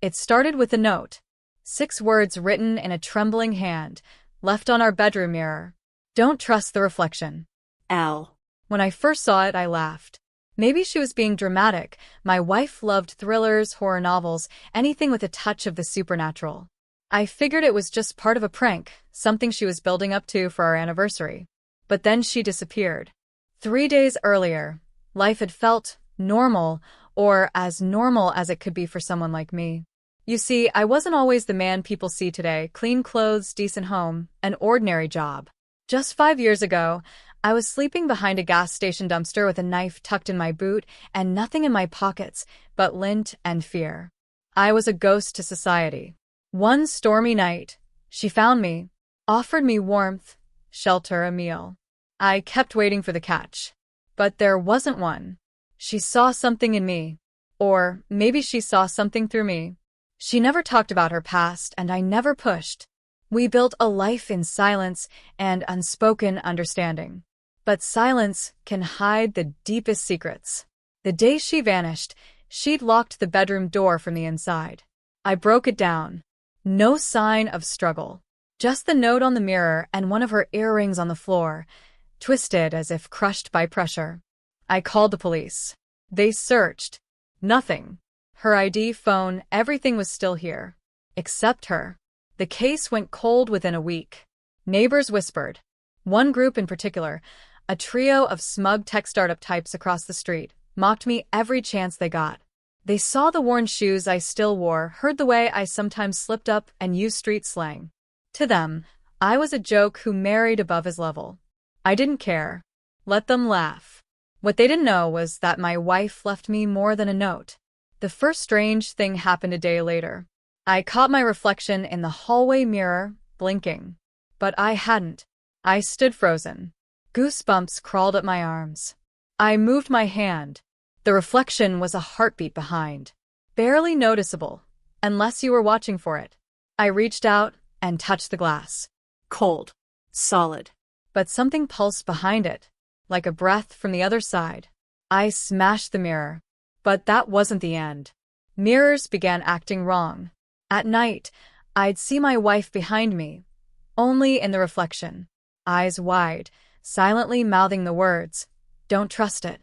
It started with a note. 6 words written in a trembling hand, left on our bedroom mirror. Don't trust the reflection. Al. When I first saw it, I laughed. Maybe she was being dramatic. My wife loved thrillers, horror novels, anything with a touch of the supernatural. I figured it was just part of a prank, something she was building up to for our anniversary. But then she disappeared. 3 days earlier, life had felt normal, or as normal as it could be for someone like me. You see, I wasn't always the man people see today: clean clothes, decent home, an ordinary job. Just 5 years ago, I was sleeping behind a gas station dumpster with a knife tucked in my boot and nothing in my pockets but lint and fear. I was a ghost to society. One stormy night, she found me, offered me warmth, shelter, a meal. I kept waiting for the catch. But there wasn't one. She saw something in me. Or maybe she saw something through me. She never talked about her past, and I never pushed. We built a life in silence and unspoken understanding. But silence can hide the deepest secrets. The day she vanished, she'd locked the bedroom door from the inside. I broke it down. No sign of struggle. Just the note on the mirror and one of her earrings on the floor, twisted as if crushed by pressure. I called the police. They searched. Nothing. Her ID, phone, everything was still here. Except her. The case went cold within a week. Neighbors whispered. One group in particular, a trio of smug tech startup types across the street, mocked me every chance they got. They saw the worn shoes I still wore, heard the way I sometimes slipped up and used street slang. To them, I was a joke who married above his level. I didn't care. Let them laugh. What they didn't know was that my wife left me more than a note. The first strange thing happened a day later. I caught my reflection in the hallway mirror, blinking. But I hadn't. I stood frozen. Goosebumps crawled up my arms. I moved my hand. The reflection was a heartbeat behind. Barely noticeable, unless you were watching for it. I reached out and touched the glass. Cold. Solid. But something pulsed behind it, like a breath from the other side. I smashed the mirror. But that wasn't the end. Mirrors began acting wrong. At night, I'd see my wife behind me, only in the reflection. Eyes wide, silently mouthing the words, "Don't trust it."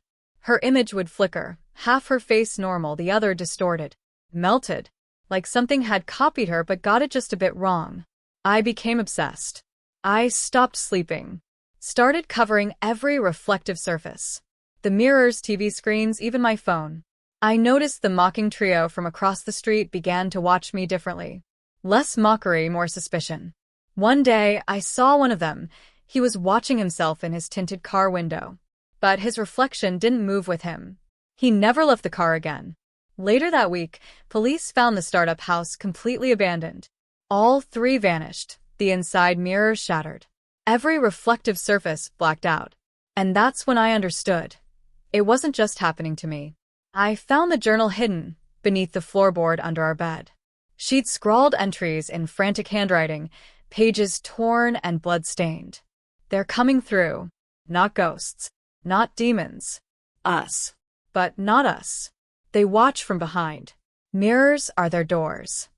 Her image would flicker, half her face normal, the other distorted, melted, like something had copied her but got it just a bit wrong. I became obsessed. I stopped sleeping, started covering every reflective surface. The mirrors, TV screens, even my phone. I noticed the mocking trio from across the street began to watch me differently. Less mockery, more suspicion. One day, I saw one of them. He was watching himself in his tinted car window. But his reflection didn't move with him. He never left the car again. Later that week, police found the startup house completely abandoned. All 3 vanished, the inside mirror shattered. Every reflective surface blacked out. And that's when I understood. It wasn't just happening to me. I found the journal hidden beneath the floorboard under our bed. She'd scrawled entries in frantic handwriting, pages torn and blood-stained. They're coming through. Not ghosts. Not demons. Us. But not us. They watch from behind. Mirrors are their doors.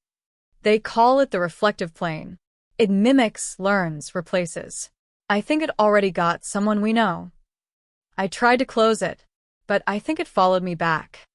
They call it the reflective plane. It mimics, learns, replaces. I think it already got someone we know. I tried to close it, but I think it followed me back.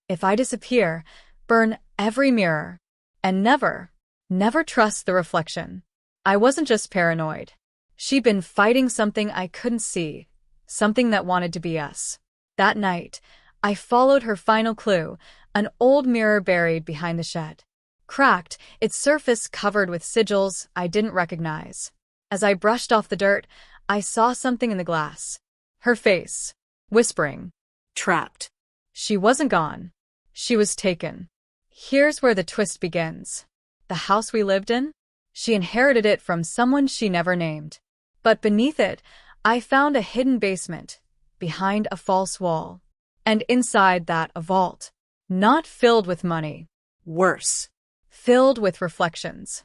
If I disappear, burn every mirror. And never trust the reflection. I wasn't just paranoid. She'd been fighting something I couldn't see, something that wanted to be us. That night, I followed her final clue, an old mirror buried behind the shed. Cracked, its surface covered with sigils I didn't recognize. As I brushed off the dirt, I saw something in the glass. Her face, whispering. Trapped. She wasn't gone. She was taken. Here's where the twist begins. The house we lived in? She inherited it from someone she never named. But beneath it, I found a hidden basement, behind a false wall. And inside that, a vault. Not filled with money. Worse. Filled with reflections.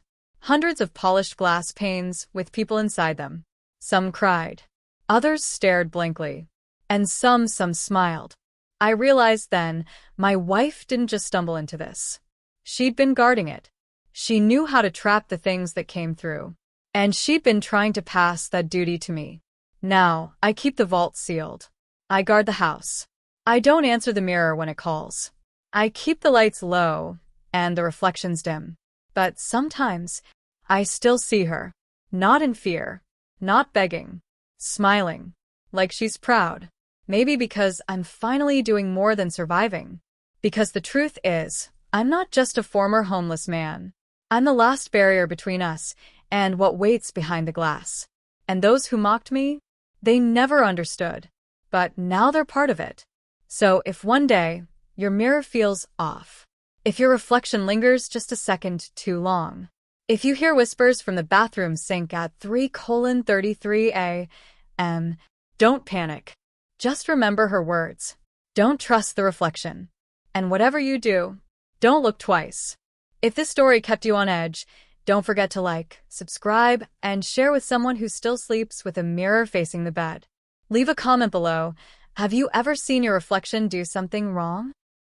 Hundreds of polished glass panes with people inside them. Some cried. Others stared blankly. And some smiled. I realized then, my wife didn't just stumble into this. She'd been guarding it. She knew how to trap the things that came through. And she'd been trying to pass that duty to me. Now, I keep the vault sealed. I guard the house. I don't answer the mirror when it calls. I keep the lights low and the reflections dim. But sometimes, I still see her. Not in fear. Not begging. Smiling. Like she's proud. Maybe because I'm finally doing more than surviving. Because the truth is, I'm not just a former homeless man. I'm the last barrier between us and what waits behind the glass. And those who mocked me, they never understood. But now they're part of it. So if one day your mirror feels off, if your reflection lingers just a second too long, if you hear whispers from the bathroom sink at 3:33 a.m., don't panic. Just remember her words. Don't trust the reflection. And whatever you do, don't look twice. If this story kept you on edge, don't forget to like, subscribe, and share with someone who still sleeps with a mirror facing the bed. Leave a comment below. Have you ever seen your reflection do something wrong?